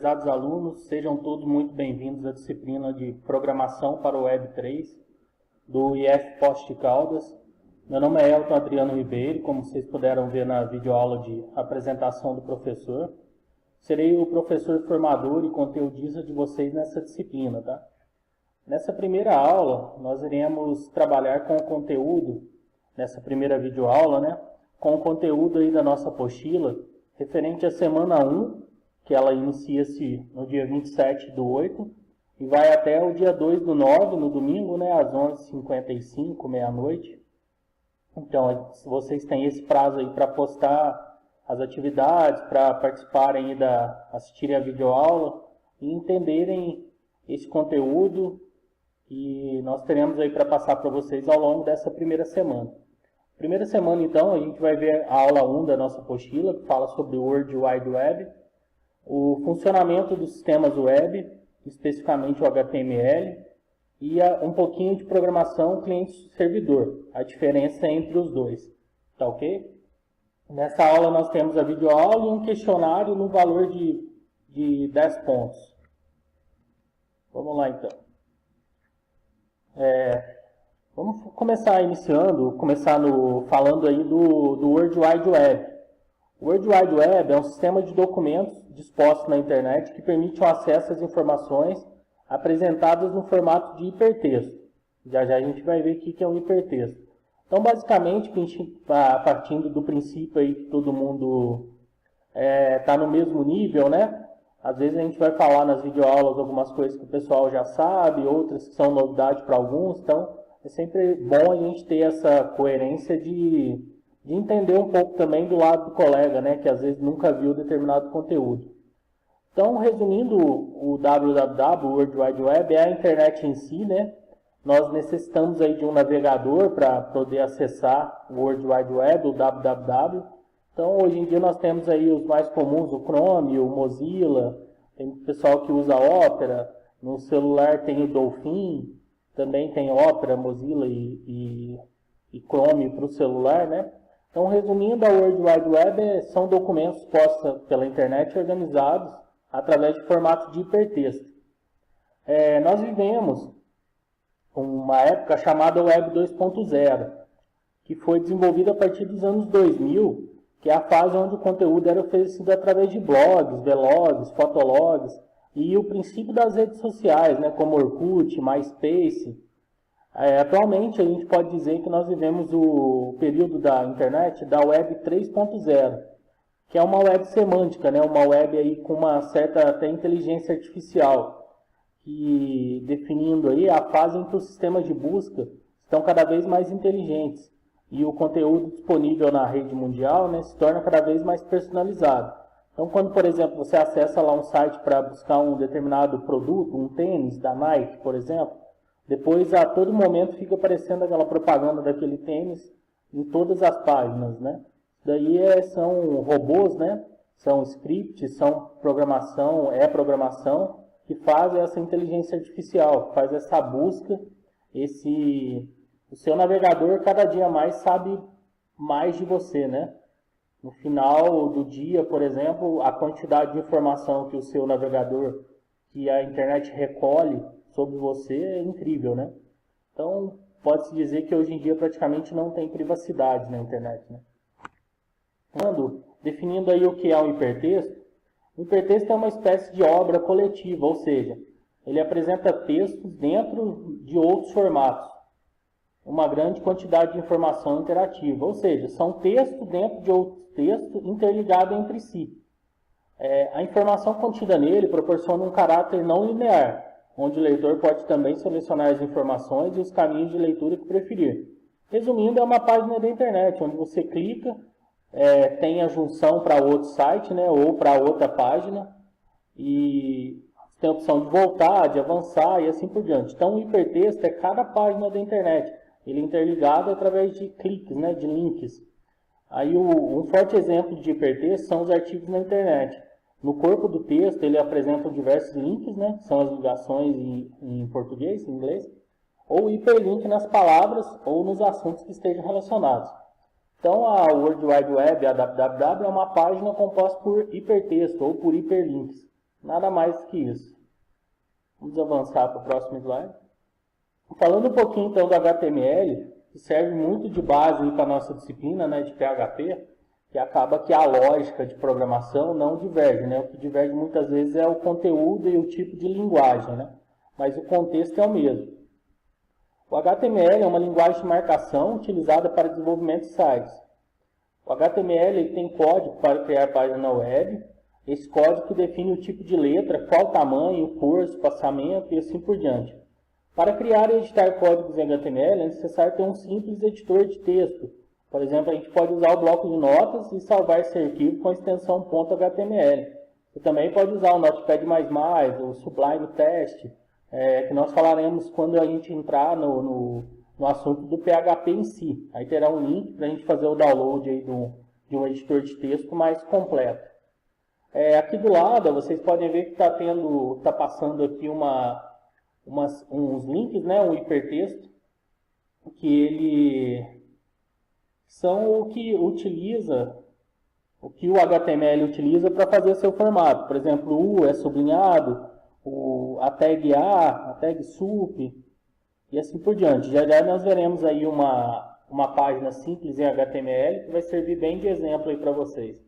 prezados alunos, sejam todos muito bem-vindos à disciplina de Programação para o Web 3 do IF Poços de Caldas. Meu nome é Elton Adriano Ribeiro, como vocês puderam ver na videoaula de apresentação do professor. Serei o professor formador e conteudista de vocês nessa disciplina, tá? Nessa primeira aula, nós iremos trabalhar com o conteúdo, nessa primeira videoaula, né? Com o conteúdo aí da nossa apostila, referente à semana 1, que ela inicia-se no dia 27/8 e vai até o dia 2/9, no domingo, né, às 11h55, meia-noite. Então, vocês têm esse prazo aí para postar as atividades, para participarem e assistirem a videoaula e entenderem esse conteúdo que nós teremos aí para passar para vocês ao longo dessa primeira semana. Primeira semana, então, a gente vai ver a aula 1 da nossa apostila, que fala sobre o World Wide Web, o funcionamento dos sistemas web, especificamente o HTML, e um pouquinho de programação cliente-servidor, a diferença entre os dois, tá ok? Nessa aula nós temos a videoaula e um questionário no valor de 10 pontos. Vamos lá então. Vamos começar falando aí do World Wide Web. O World Wide Web é um sistema de documentos disposto na internet que permite o acesso às informações apresentadas no formato de hipertexto. Já a gente vai ver o que é um hipertexto. Então, basicamente, partindo do princípio aí que todo mundo está no mesmo nível, né? Às vezes a gente vai falar nas videoaulas algumas coisas que o pessoal já sabe, outras que são novidade para alguns. Então, é sempre bom a gente ter essa coerência de entender um pouco também do lado do colega, né, que às vezes nunca viu determinado conteúdo. Então, resumindo, o www, o World Wide Web, é a internet em si, né? Nós necessitamos aí de um navegador para poder acessar o World Wide Web, o www. Então, hoje em dia nós temos aí os mais comuns, o Chrome, o Mozilla, tem pessoal que usa Opera, no celular tem o Dolphin, também tem Opera, Mozilla e Chrome para o celular, né? Então, resumindo, a World Wide Web são documentos postos pela internet organizados através de formato de hipertexto. Nós vivemos uma época chamada Web 2.0, que foi desenvolvida a partir dos anos 2000, que é a fase onde o conteúdo era oferecido através de blogs, vlogs, fotologs, e o princípio das redes sociais, né, como Orkut, MySpace. Atualmente, a gente pode dizer que nós vivemos o período da internet da Web 3.0, que é uma web semântica, né? Uma web aí com uma certa até inteligência artificial, que definindo aí a fase em que os sistemas de busca estão cada vez mais inteligentes e o conteúdo disponível na rede mundial, né, se torna cada vez mais personalizado. Então, quando, por exemplo, você acessa lá um site para buscar um determinado produto, um tênis da Nike, por exemplo, depois, a todo momento, fica aparecendo aquela propaganda daquele tênis em todas as páginas, né? Daí são robôs, né? São scripts, são programação que faz essa inteligência artificial, que faz essa busca. O seu navegador cada dia mais sabe mais de você, né? No final do dia, por exemplo, a quantidade de informação que o seu navegador, que a internet recolhe sobre você é incrível, né? Então, pode-se dizer que hoje em dia praticamente não tem privacidade na internet, né? Definindo aí o que é um hipertexto, o hipertexto é uma espécie de obra coletiva, ou seja, ele apresenta textos dentro de outros formatos, uma grande quantidade de informação interativa, ou seja, são textos dentro de outros textos interligados entre si. A informação contida nele proporciona um caráter não linear, onde o leitor pode também selecionar as informações e os caminhos de leitura que preferir. Resumindo, é uma página da internet, onde você clica, tem a junção para outro site, né, ou para outra página, e tem a opção de voltar, de avançar e assim por diante. Então, o hipertexto é cada página da internet, ele é interligado através de cliques, né, de links. Aí, um forte exemplo de hipertexto são os artigos na internet. No corpo do texto, ele apresenta diversos links, né? São as ligações em português, em inglês, ou hiperlink nas palavras ou nos assuntos que estejam relacionados. Então, a World Wide Web, a www, é uma página composta por hipertexto ou por hiperlinks. Nada mais que isso. Vamos avançar para o próximo slide. Falando um pouquinho então do HTML, que serve muito de base para a nossa disciplina, né, de PHP, que acaba que a lógica de programação não diverge, né? O que diverge muitas vezes é o conteúdo e o tipo de linguagem, né? Mas o contexto é o mesmo. O HTML é uma linguagem de marcação utilizada para desenvolvimento de sites. O HTML ele tem código para criar página web. Esse código define o tipo de letra, qual tamanho, cor, espaçamento e assim por diante. Para criar e editar códigos em HTML é necessário ter um simples editor de texto. Por exemplo, a gente pode usar o bloco de notas e salvar esse arquivo com a extensão .html. Você também pode usar o Notepad++, o Sublime Text, que nós falaremos quando a gente entrar no assunto do PHP em si. Aí terá um link para a gente fazer o download aí de um editor de texto mais completo. Aqui do lado, vocês podem ver que está passando aqui uns links, né, um hipertexto, que ele são o que o HTML utiliza para fazer seu formato. Por exemplo, o U é sublinhado, a tag A, a tag sup e assim por diante. Já já nós veremos aí uma página simples em HTML que vai servir bem de exemplo aí para vocês.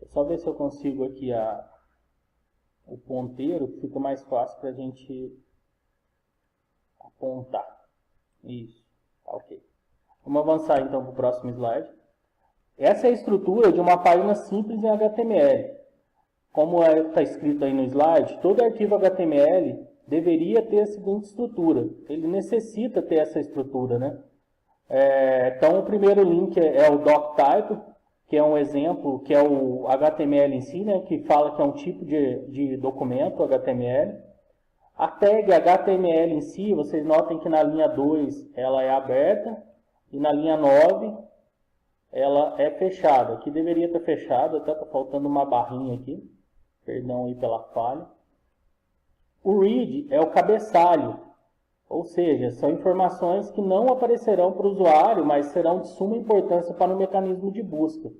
Deixa eu só ver se eu consigo aqui o ponteiro, que fica mais fácil para a gente apontar. Isso, ok. Vamos avançar então para o próximo slide. Essa é a estrutura de uma página simples em HTML. Como está escrito aí no slide, todo arquivo HTML deveria ter a seguinte estrutura. Ele necessita ter essa estrutura, né? Então o primeiro link é o doctype, que é um exemplo, que é o HTML em si, né? Que fala que é um tipo de documento HTML. A tag HTML em si, vocês notem que na linha 2 ela é aberta e na linha 9 ela é fechada. Aqui deveria estar fechada, até está faltando uma barrinha aqui. Perdão aí pela falha. O read é o cabeçalho, ou seja, são informações que não aparecerão para o usuário, mas serão de suma importância para o mecanismo de busca.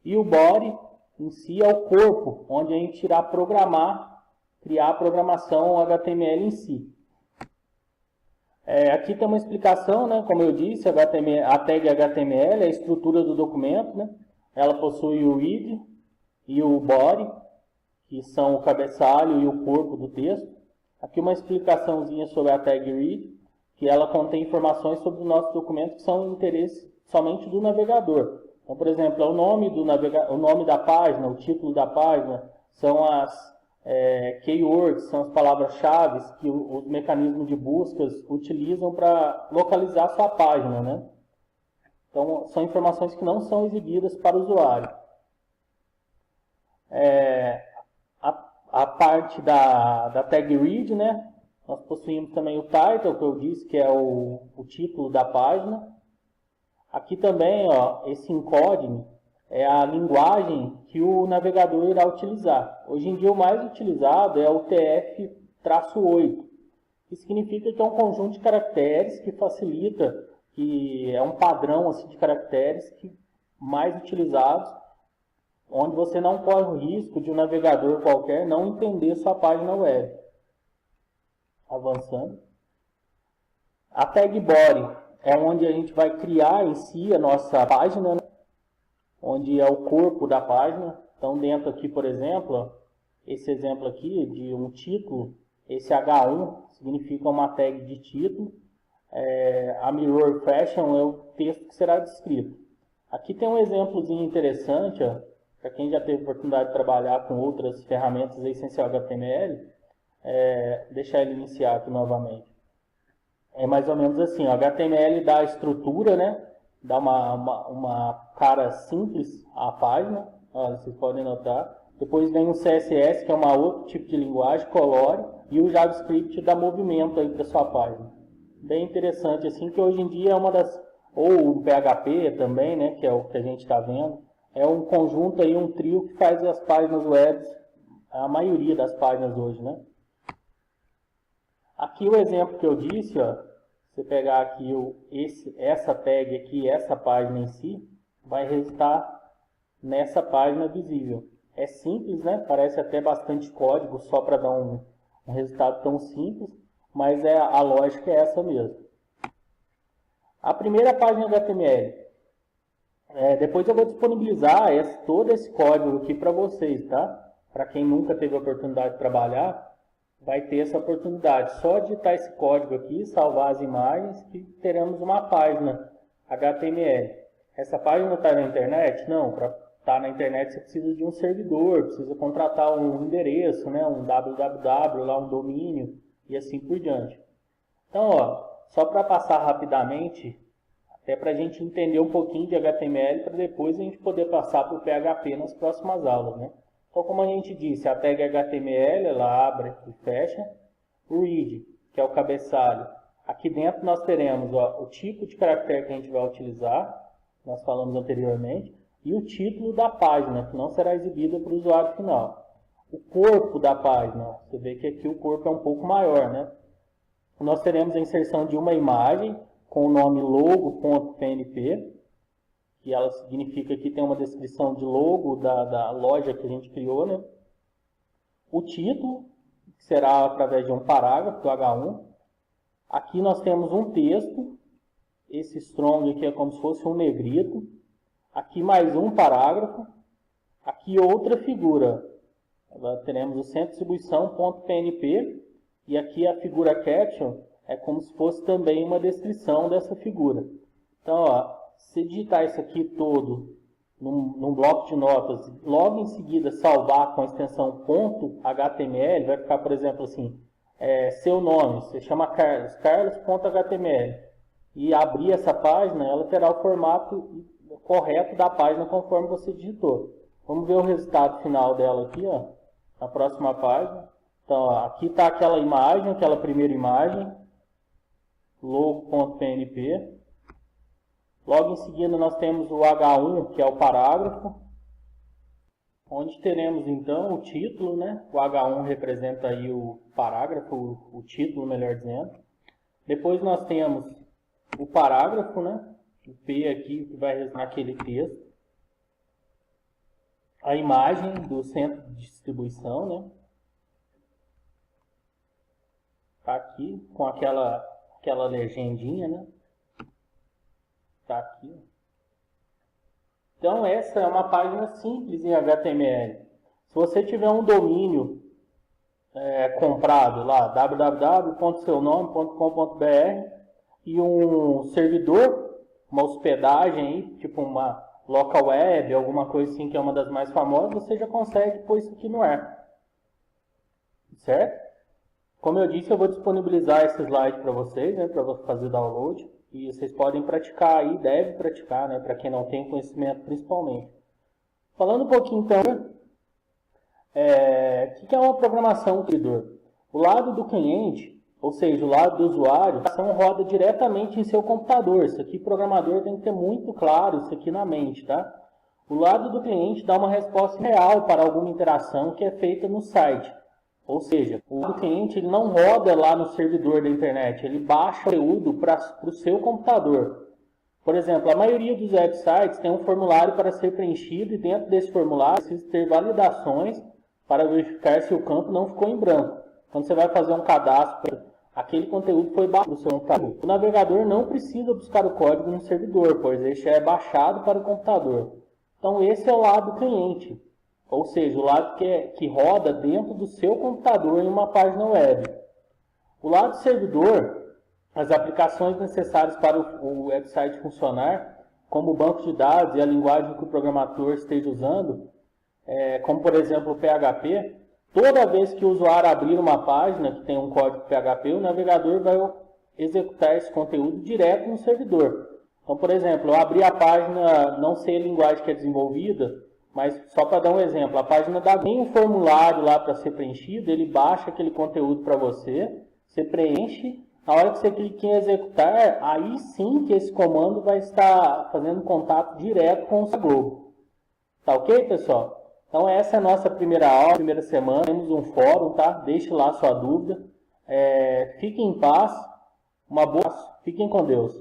E o body em si é o corpo, onde a gente irá criar a programação HTML em si. Aqui tem uma explicação, né? Como eu disse, a tag HTML é a estrutura do documento, né? Ela possui o read e o body, que são o cabeçalho e o corpo do texto. Aqui uma explicaçãozinha sobre a tag read, que ela contém informações sobre o nosso documento que são de interesse somente do navegador. Então, por exemplo, é o nome da página, o título da página, são as keywords, são as palavras-chave que os mecanismos de buscas utilizam para localizar a sua página, né? Então, são informações que não são exibidas para o usuário. A parte da tag read, né? Nós possuímos também o title, que eu disse que é o título da página. Aqui também, ó, esse encoding é a linguagem que o navegador irá utilizar. Hoje em dia o mais utilizado é o TF-8, que significa que é um conjunto de caracteres que facilita, que é um padrão assim, de caracteres mais utilizados, onde você não corre o risco de um navegador qualquer não entender sua página web. Avançando. A tag body é onde a gente vai criar em si a nossa página, né? Onde é o corpo da página. Então, dentro aqui, por exemplo, esse exemplo aqui de um título, esse H1 significa uma tag de título. A mirror fashion é o texto que será descrito. Aqui tem um exemplozinho interessante, para quem já teve oportunidade de trabalhar com outras ferramentas da Essencial HTML, deixar ele iniciar aqui novamente. É mais ou menos assim, o HTML dá a estrutura, né? Dá uma cara simples à página, vocês podem notar. Depois vem o CSS, que é um outro tipo de linguagem, colore, e o JavaScript dá movimento aí para sua página. Bem interessante, assim, que hoje em dia é uma das... Ou o PHP também, né? Que é o que a gente está vendo. É um conjunto aí, um trio que faz as páginas web, a maioria das páginas hoje, né? Aqui o exemplo que eu disse, ó, você pegar aqui essa tag aqui, essa página em si, vai resultar nessa página visível. É simples, né? Parece até bastante código só para dar um resultado tão simples, mas a lógica é essa mesmo. A primeira página HTML. Depois eu vou disponibilizar todo esse código aqui para vocês, tá? Para quem nunca teve a oportunidade de trabalhar, vai ter essa oportunidade. Só digitar esse código aqui, salvar as imagens, que teremos uma página HTML. Essa página está na internet? Não, para estar na internet você precisa de um servidor, precisa contratar um endereço, né? Um www, lá um domínio e assim por diante. Então, ó, só para passar rapidamente, até para a gente entender um pouquinho de HTML, para depois a gente poder passar para o PHP nas próximas aulas, né? Então, como a gente disse, a tag HTML, ela abre e fecha. O read, que é o cabeçalho. Aqui dentro nós teremos o tipo de caractere que a gente vai utilizar, nós falamos anteriormente, e o título da página, que não será exibida para o usuário final. O corpo da página, você vê que aqui o corpo é um pouco maior, né? Nós teremos a inserção de uma imagem com o nome logo.pnp, que ela significa que tem uma descrição de logo da loja que a gente criou, né? O título, que será através de um parágrafo do H1. Aqui nós temos um texto, esse strong aqui é como se fosse um negrito. Aqui mais um parágrafo. Aqui outra figura. Agora teremos o centro de distribuição.pnp e aqui a figura caption é como se fosse também uma descrição dessa figura. Então, ó, se digitar isso aqui todo num bloco de notas, logo em seguida salvar com a extensão .html, vai ficar, por exemplo, assim, seu nome, você chama Carlos, carlos.html, e abrir essa página, ela terá o formato correto da página conforme você digitou. Vamos ver o resultado final dela aqui, ó, na próxima página. Então, ó, aqui está aquela imagem, aquela primeira imagem, logo.pnp. Logo em seguida nós temos o H1, que é o parágrafo, onde teremos então o título, né? O H1 representa aí o parágrafo, o título, melhor dizendo. Depois nós temos o parágrafo, né? O P aqui que vai representar aquele texto. A imagem do centro de distribuição, né? Tá aqui com aquela legendinha, né? Tá aqui. Então essa é uma página simples em HTML. Se você tiver um domínio comprado lá, www.seunome.com.br, e um servidor, uma hospedagem aí, tipo uma local web, alguma coisa assim que é uma das mais famosas, você já consegue pôr isso aqui no ar. Certo? Como eu disse, eu vou disponibilizar esse slide para vocês, né, para fazer download. E vocês podem praticar aí, deve praticar, né, para quem não tem conhecimento principalmente. Falando um pouquinho então, o que é uma programação servidor? O lado do cliente, ou seja, o lado do usuário, a ação roda diretamente em seu computador. Isso aqui o programador tem que ter muito claro isso aqui na mente, tá? O lado do cliente dá uma resposta real para alguma interação que é feita no site. Ou seja, o cliente ele não roda lá no servidor da internet, ele baixa o conteúdo para o seu computador. Por exemplo, a maioria dos websites tem um formulário para ser preenchido e dentro desse formulário precisa ter validações para verificar se o campo não ficou em branco. Quando você vai fazer um cadastro, aquele conteúdo foi baixado no seu computador. O navegador não precisa buscar o código no servidor, pois este é baixado para o computador. Então esse é o lado do cliente. Ou seja, o lado que roda dentro do seu computador em uma página web. O lado servidor, as aplicações necessárias para o website funcionar, como o banco de dados e a linguagem que o programador esteja usando, como por exemplo o PHP, toda vez que o usuário abrir uma página que tem um código PHP, o navegador vai executar esse conteúdo direto no servidor. Então, por exemplo, eu abri a página, não sei a linguagem que é desenvolvida, mas só para dar um exemplo, a página tem um formulário lá para ser preenchido, ele baixa aquele conteúdo para você, você preenche, na hora que você clica em executar, aí sim que esse comando vai estar fazendo contato direto com o seu Globo. Tá ok, pessoal? Então essa é a nossa primeira aula, primeira semana, temos um fórum, tá? Deixe lá sua dúvida. Fiquem em paz, fiquem com Deus.